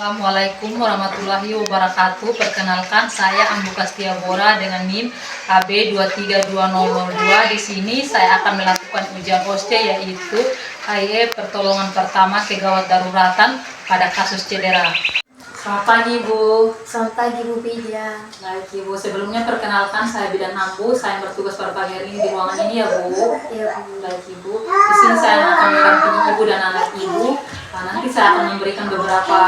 Assalamualaikum warahmatullahi wabarakatuh. Perkenalkan, saya Ambuka Setiabora dengan NIM AB232002. Di sini saya akan melakukan ujian OSCE, yaitu KIE pertolongan pertama kegawat daruratan pada kasus cedera. Selamat pagi, Bu. Selamat pagi, Bu Vidya. Baik, Ibu. Sebelumnya perkenalkan, saya Bidan Ambu. Saya bertugas pada pagi hari ini di ruangan ini, ya, Bu. Iya, Bu. Baik, Ibu. Di sini saya akan mendampingi Ibu dan anak Ibu. Nanti saya akan memberikan beberapa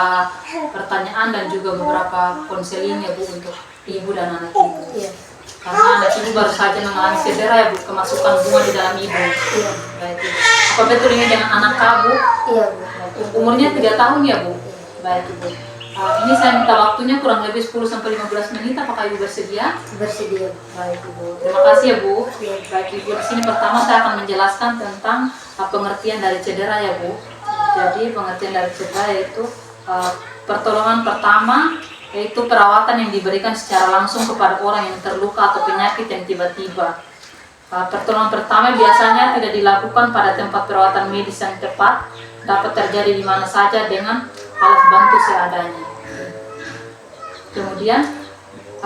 pertanyaan dan juga beberapa konseling, ya, Bu, untuk Ibu dan anak Ibu. Iya. Karena anak Ibu baru saja mengalami cedera, ya, Bu, kemasukan bunga di dalam Ibu. Iya. Baik, Ibu. Apa betul ini dengan anak Kabu? Iya, Bu. Umurnya 3 tahun, ya, Bu? Baik, Ibu. Ini saya minta waktunya kurang lebih 10-15 menit. Apakah Ibu bersedia? Bersedia. Baik, Ibu. Terima kasih, ya, Bu. Iya. Baik, Ibu. Di sini pertama saya akan menjelaskan tentang pengertian dari cedera, ya, Bu. Jadi pengertian dari cedera yaitu pertolongan pertama, yaitu perawatan yang diberikan secara langsung kepada orang yang terluka atau penyakit yang tiba-tiba. Pertolongan pertama biasanya tidak dilakukan pada tempat perawatan medis yang tepat, dapat terjadi di mana saja dengan alat bantu seadanya. Kemudian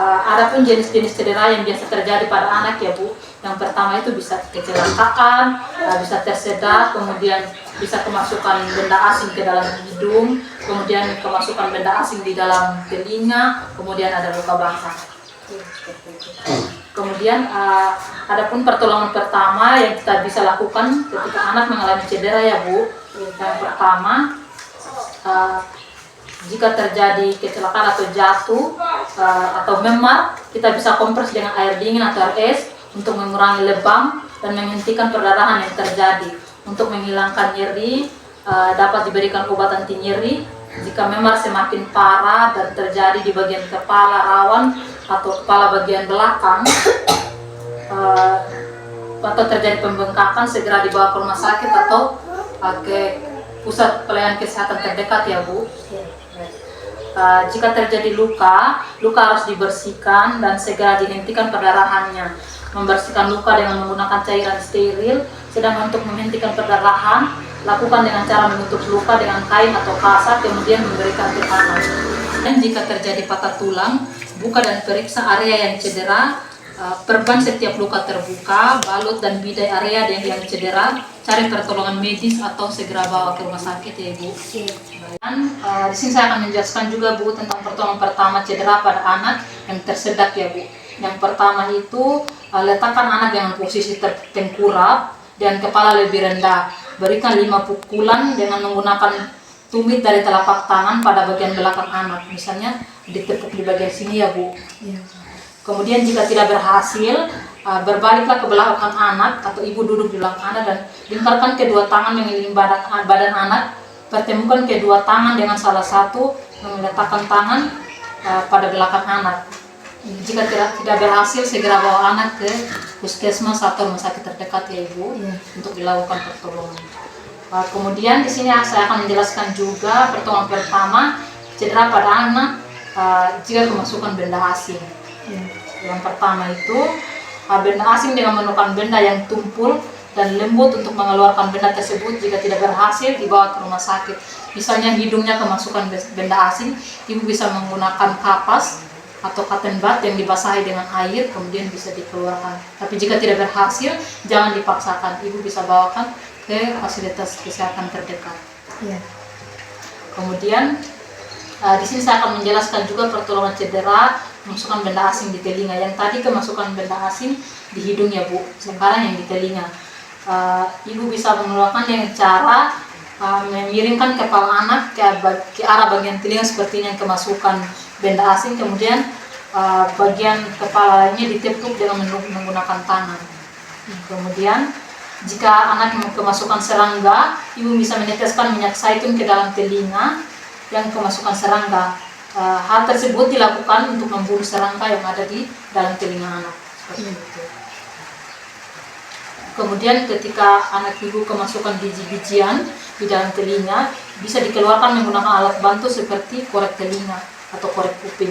ada pun jenis-jenis cedera yang biasa terjadi pada anak, ya, Bu. Yang pertama itu bisa kecelakaan, bisa tersedak, kemudian bisa kemasukan benda asing ke dalam hidung, kemudian kemasukan benda asing di dalam telinga, kemudian ada luka bakar. Kemudian ada pun pertolongan pertama yang kita bisa lakukan ketika anak mengalami cedera, ya, Bu. Yang pertama, jika terjadi kecelakaan atau jatuh atau memar, kita bisa kompres dengan air dingin atau air es untuk mengurangi lebam dan menghentikan perdarahan yang terjadi. Untuk menghilangkan nyeri, dapat diberikan obat anti nyeri. Jika memar semakin parah dan terjadi di bagian kepala rawan atau kepala bagian belakang, atau terjadi pembengkakan, segera dibawa ke rumah sakit atau ke pusat pelayanan kesehatan terdekat, ya, Bu. Jika terjadi luka harus dibersihkan dan segera dihentikan perdarahannya. Membersihkan luka dengan menggunakan cairan steril, sedang untuk menghentikan perdarahan, lakukan dengan cara menutup luka dengan kain atau kasar, kemudian memberikan tekanan. Dan jika terjadi patah tulang, buka dan periksa area yang cedera, perban setiap luka terbuka, balut dan bidai area yang cedera, cari pertolongan medis atau segera bawa ke rumah sakit, ya, Ibu. Dan di sini saya akan menjelaskan juga, Bu, tentang pertolongan pertama cedera pada anak yang tersedak, ya, Bu. Yang pertama itu letakkan anak dengan posisi tertengkurap dan kepala lebih rendah. Berikan 5 pukulan dengan menggunakan tumit dari telapak tangan pada bagian belakang anak. Misalnya ditepuk di bagian sini, ya, Bu. Kemudian jika tidak berhasil, berbaliklah ke belakang anak atau ibu duduk di belakang anak dan lingkarkan kedua tangan mengelilingi badan anak. Pertemukan kedua tangan dengan salah satu, meletakkan tangan pada belakang anak. Jika tidak berhasil, segera bawa anak ke puskesmas atau rumah sakit terdekat, ya, Ibu, untuk dilakukan pertolongan. Kemudian di sini saya akan menjelaskan juga pertolongan pertama cedera pada anak jika kemasukan benda asing. Yang pertama itu benda asing dengan menemukan benda yang tumpul dan lembut untuk mengeluarkan benda tersebut. Jika tidak berhasil, dibawa ke rumah sakit. Misalnya hidungnya kemasukan benda asing, ibu bisa menggunakan kapas atau cotton bud yang dibasahi dengan air, kemudian bisa dikeluarkan. Tapi jika tidak berhasil, jangan dipaksakan. Ibu bisa bawakan ke fasilitas kesehatan terdekat. Kemudian di sini saya akan menjelaskan juga pertolongan cedera kemasukan benda asing di telinga. Yang tadi kemasukan benda asing di hidung, ya, Bu. Sekarang yang di telinga. Ibu bisa mengeluarkan dengan cara memiringkan kepala anak ke arah bagian telinga seperti yang kemasukan benda asing, kemudian bagian kepalanya ditepuk dengan menggunakan tangan. Kemudian jika anak kemasukan serangga, ibu bisa meneteskan minyak zaitun ke dalam telinga yang kemasukan serangga. Hal tersebut dilakukan untuk membunuh serangga yang ada di dalam telinga anak. Seperti itu. Kemudian ketika anak ibu kemasukan biji-bijian di dalam telinga, bisa dikeluarkan menggunakan alat bantu seperti korek telinga atau korek kuping.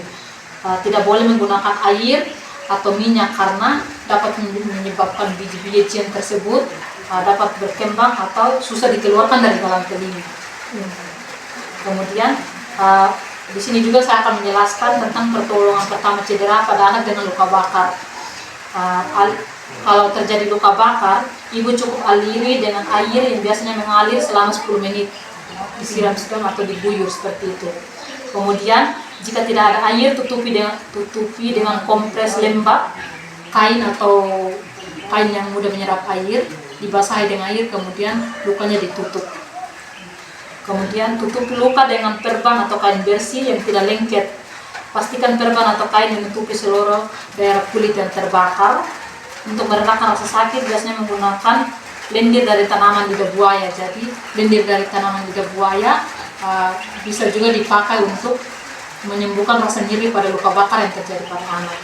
Tidak boleh menggunakan air atau minyak karena dapat menyebabkan biji-bijian tersebut dapat berkembang atau susah dikeluarkan dari dalam telinga. Kemudian Di sini juga saya akan menjelaskan tentang pertolongan pertama cedera pada anak dengan luka bakar. Kalau terjadi luka bakar, ibu cukup aliri dengan air yang biasanya mengalir selama 10 menit. Disiram-siram atau diguyur seperti itu. Kemudian jika tidak ada air, tutupi dengan kompres lembab, kain atau kain yang mudah menyerap air, dibasahi dengan air, kemudian lukanya ditutup. Kemudian tutup luka dengan perban atau kain bersih yang tidak lengket. Pastikan perban atau kain menutupi seluruh daerah kulit yang terbakar. Untuk meredakan rasa sakit biasanya menggunakan lendir dari tanaman lidah buaya. Jadi lendir dari tanaman lidah buaya bisa juga dipakai untuk menyembuhkan rasa nyeri pada luka bakar yang terjadi pada anak.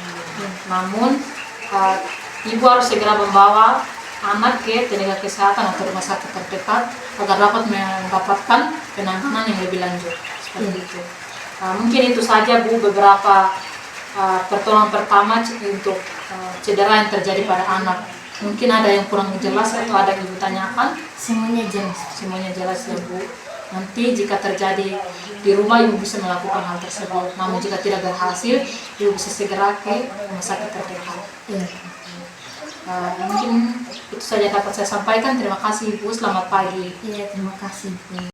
Namun ibu harus segera membawa anak ke tenaga kesehatan atau rumah sakit terdekat agar dapat mendapatkan penanganan yang lebih lanjut. Seperti itu. Mungkin itu saja Bu, beberapa pertolongan pertama untuk cedera yang terjadi pada anak. Mungkin ada yang kurang jelas atau ada yang Ibu tanyakan? Semuanya jelas. Semuanya jelas ya Bu. Nanti jika terjadi di rumah, Ibu bisa melakukan hal tersebut. Namun jika tidak berhasil, Ibu bisa segera ke rumah sakit terdekat. Iya. Mungkin itu saja dapat saya sampaikan. Terima kasih Ibu, selamat pagi. Iya, terima kasih.